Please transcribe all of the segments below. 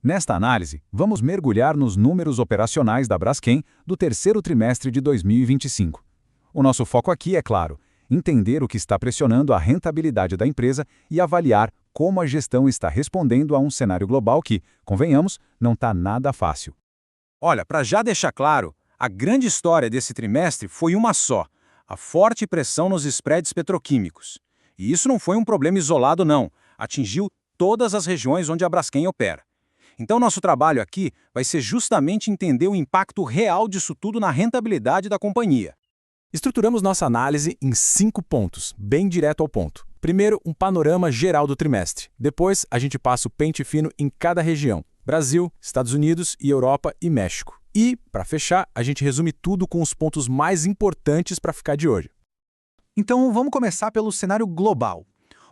Nesta análise, vamos mergulhar nos números operacionais da Braskem do terceiro trimestre de 2025. O nosso foco aqui é, claro, entender o que está pressionando a rentabilidade da empresa e avaliar como a gestão está respondendo a um cenário global que, convenhamos, não está nada fácil. Olha, para já deixar claro, a grande história desse trimestre foi uma só: a forte pressão nos spreads petroquímicos. E isso não foi um problema isolado, não. Atingiu todas as regiões onde a Braskem opera. Então, nosso trabalho aqui vai ser justamente entender o impacto real disso tudo na rentabilidade da companhia. Estruturamos nossa análise em 5 pontos, bem direto ao ponto. Primeiro, um panorama geral do trimestre. Depois, a gente passa o pente fino em cada região: Brasil, Estados Unidos e Europa e México. E, para fechar, a gente resume tudo com os pontos mais importantes para ficar de olho. Então, vamos começar pelo cenário global.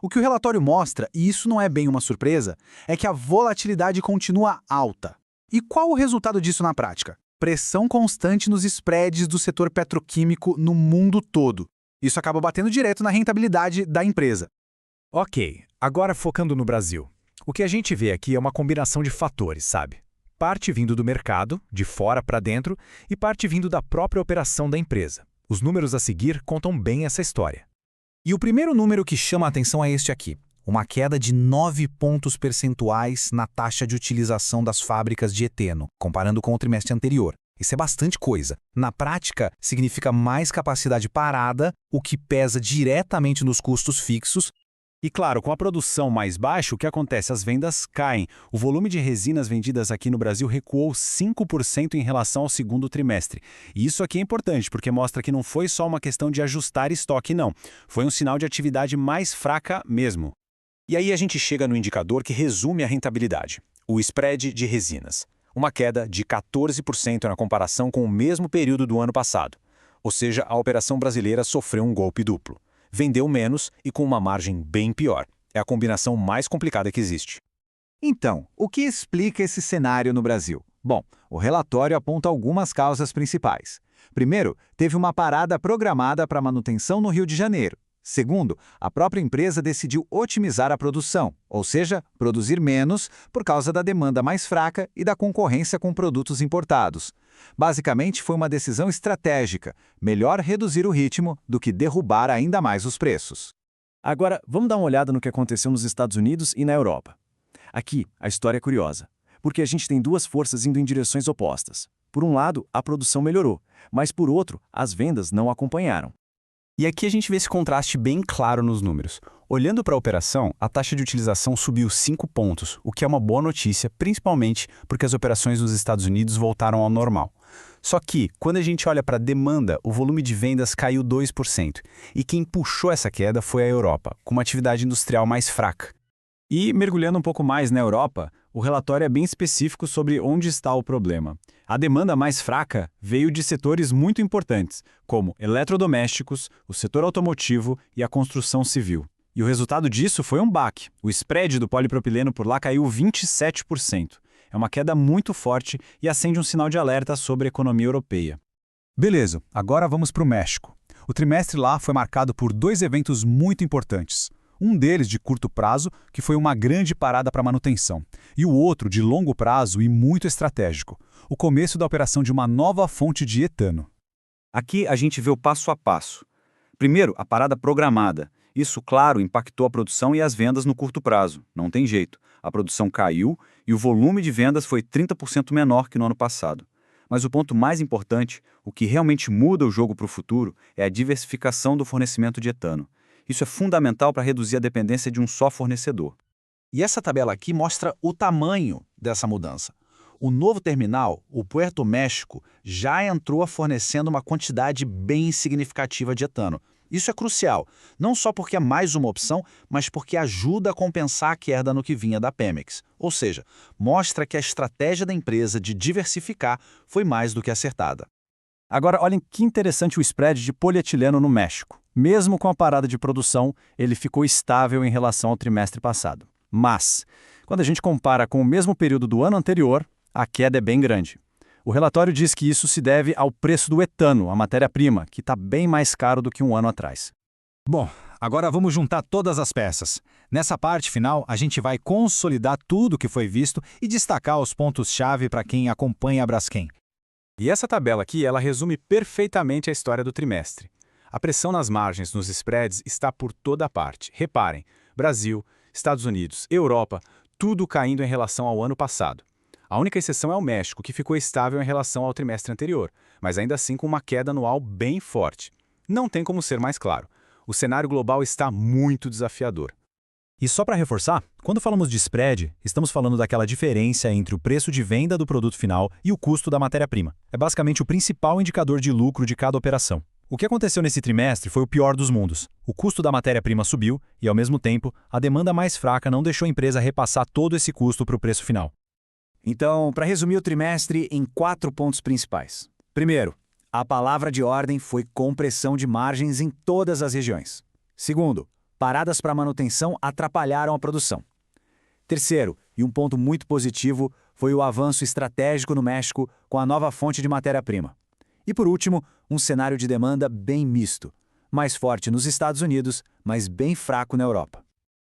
O que o relatório mostra, e isso não é bem uma surpresa, é que a volatilidade continua alta. E qual o resultado disso na prática? Pressão constante nos spreads do setor petroquímico no mundo todo. Isso acaba batendo direto na rentabilidade da empresa. Ok, agora focando no Brasil. O que a gente vê aqui é uma combinação de fatores, sabe? Parte vindo do mercado, de fora para dentro, e parte vindo da própria operação da empresa. Os números a seguir contam bem essa história. E o primeiro número que chama a atenção é este aqui: uma queda de 9 pontos percentuais na taxa de utilização das fábricas de eteno, comparando com o trimestre anterior. Isso é bastante coisa. Na prática, significa mais capacidade parada, o que pesa diretamente nos custos fixos. E claro, com a produção mais baixa, o que acontece? As vendas caem. O volume de resinas vendidas aqui no Brasil recuou 5% em relação ao segundo trimestre. E isso aqui é importante, porque mostra que não foi só uma questão de ajustar estoque, não. Foi um sinal de atividade mais fraca mesmo. E aí a gente chega no indicador que resume a rentabilidade: o spread de resinas. Uma queda de 14% na comparação com o mesmo período do ano passado. Ou seja, a operação brasileira sofreu um golpe duplo. Vendeu menos e com uma margem bem pior. É a combinação mais complicada que existe. Então, o que explica esse cenário no Brasil? Bom, o relatório aponta algumas causas principais. Primeiro, teve uma parada programada para manutenção no Rio de Janeiro. Segundo, a própria empresa decidiu otimizar a produção, ou seja, produzir menos por causa da demanda mais fraca e da concorrência com produtos importados. Basicamente, foi uma decisão estratégica: melhor reduzir o ritmo do que derrubar ainda mais os preços. Agora, vamos dar uma olhada no que aconteceu nos Estados Unidos e na Europa. Aqui, a história é curiosa, porque a gente tem duas forças indo em direções opostas. Por um lado, a produção melhorou, mas por outro, as vendas não acompanharam. E aqui a gente vê esse contraste bem claro nos números. Olhando para a operação, a taxa de utilização subiu 5 pontos, o que é uma boa notícia, principalmente porque as operações nos Estados Unidos voltaram ao normal. Só que, quando a gente olha para a demanda, o volume de vendas caiu 2%. E quem puxou essa queda foi a Europa, com uma atividade industrial mais fraca. E, mergulhando um pouco mais na Europa, o relatório é bem específico sobre onde está o problema. A demanda mais fraca veio de setores muito importantes, como eletrodomésticos, o setor automotivo e a construção civil. E o resultado disso foi um baque. O spread do polipropileno por lá caiu 27%. É uma queda muito forte e acende um sinal de alerta sobre a economia europeia. Beleza, agora vamos para o México. O trimestre lá foi marcado por 2 eventos muito importantes. Um deles de curto prazo, que foi uma grande parada para manutenção, e o outro de longo prazo e muito estratégico, o começo da operação de uma nova fonte de etano. Aqui a gente vê o passo a passo. Primeiro, a parada programada. Isso, claro, impactou a produção e as vendas no curto prazo. Não tem jeito. A produção caiu e o volume de vendas foi 30% menor que no ano passado. Mas o ponto mais importante, o que realmente muda o jogo para o futuro, é a diversificação do fornecimento de etano. Isso é fundamental para reduzir a dependência de um só fornecedor. E essa tabela aqui mostra o tamanho dessa mudança. O novo terminal, o Puerto México, já entrou fornecendo uma quantidade bem significativa de etano. Isso é crucial, não só porque é mais uma opção, mas porque ajuda a compensar a queda no que vinha da Pemex. Ou seja, mostra que a estratégia da empresa de diversificar foi mais do que acertada. Agora, olhem que interessante o spread de polietileno no México. Mesmo com a parada de produção, ele ficou estável em relação ao trimestre passado. Mas, quando a gente compara com o mesmo período do ano anterior, a queda é bem grande. O relatório diz que isso se deve ao preço do etano, a matéria-prima, que está bem mais caro do que um ano atrás. Bom, agora vamos juntar todas as peças. Nessa parte final, a gente vai consolidar tudo o que foi visto e destacar os pontos-chave para quem acompanha a Braskem. E essa tabela aqui, ela resume perfeitamente a história do trimestre. A pressão nas margens nos spreads está por toda parte. Reparem, Brasil, Estados Unidos, Europa, tudo caindo em relação ao ano passado. A única exceção é o México, que ficou estável em relação ao trimestre anterior, mas ainda assim com uma queda anual bem forte. Não tem como ser mais claro. O cenário global está muito desafiador. E só para reforçar, quando falamos de spread, estamos falando daquela diferença entre o preço de venda do produto final e o custo da matéria-prima. É basicamente o principal indicador de lucro de cada operação. O que aconteceu nesse trimestre foi o pior dos mundos. O custo da matéria-prima subiu e, ao mesmo tempo, a demanda mais fraca não deixou a empresa repassar todo esse custo para o preço final. Então, para resumir o trimestre em 4 pontos principais. Primeiro, a palavra de ordem foi compressão de margens em todas as regiões. Segundo, paradas para manutenção atrapalharam a produção. Terceiro, e um ponto muito positivo, foi o avanço estratégico no México com a nova fonte de matéria-prima. E por último, um cenário de demanda bem misto, mais forte nos Estados Unidos, mas bem fraco na Europa.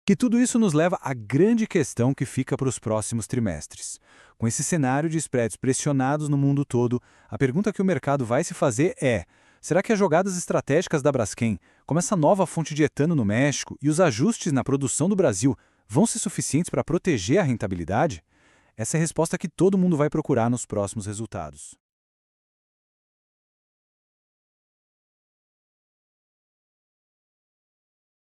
Que tudo isso nos leva à grande questão que fica para os próximos trimestres. Com esse cenário de spreads pressionados no mundo todo, a pergunta que o mercado vai se fazer é: será que as jogadas estratégicas da Braskem, como essa nova fonte de etano no México e os ajustes na produção do Brasil, vão ser suficientes para proteger a rentabilidade? Essa é a resposta que todo mundo vai procurar nos próximos resultados.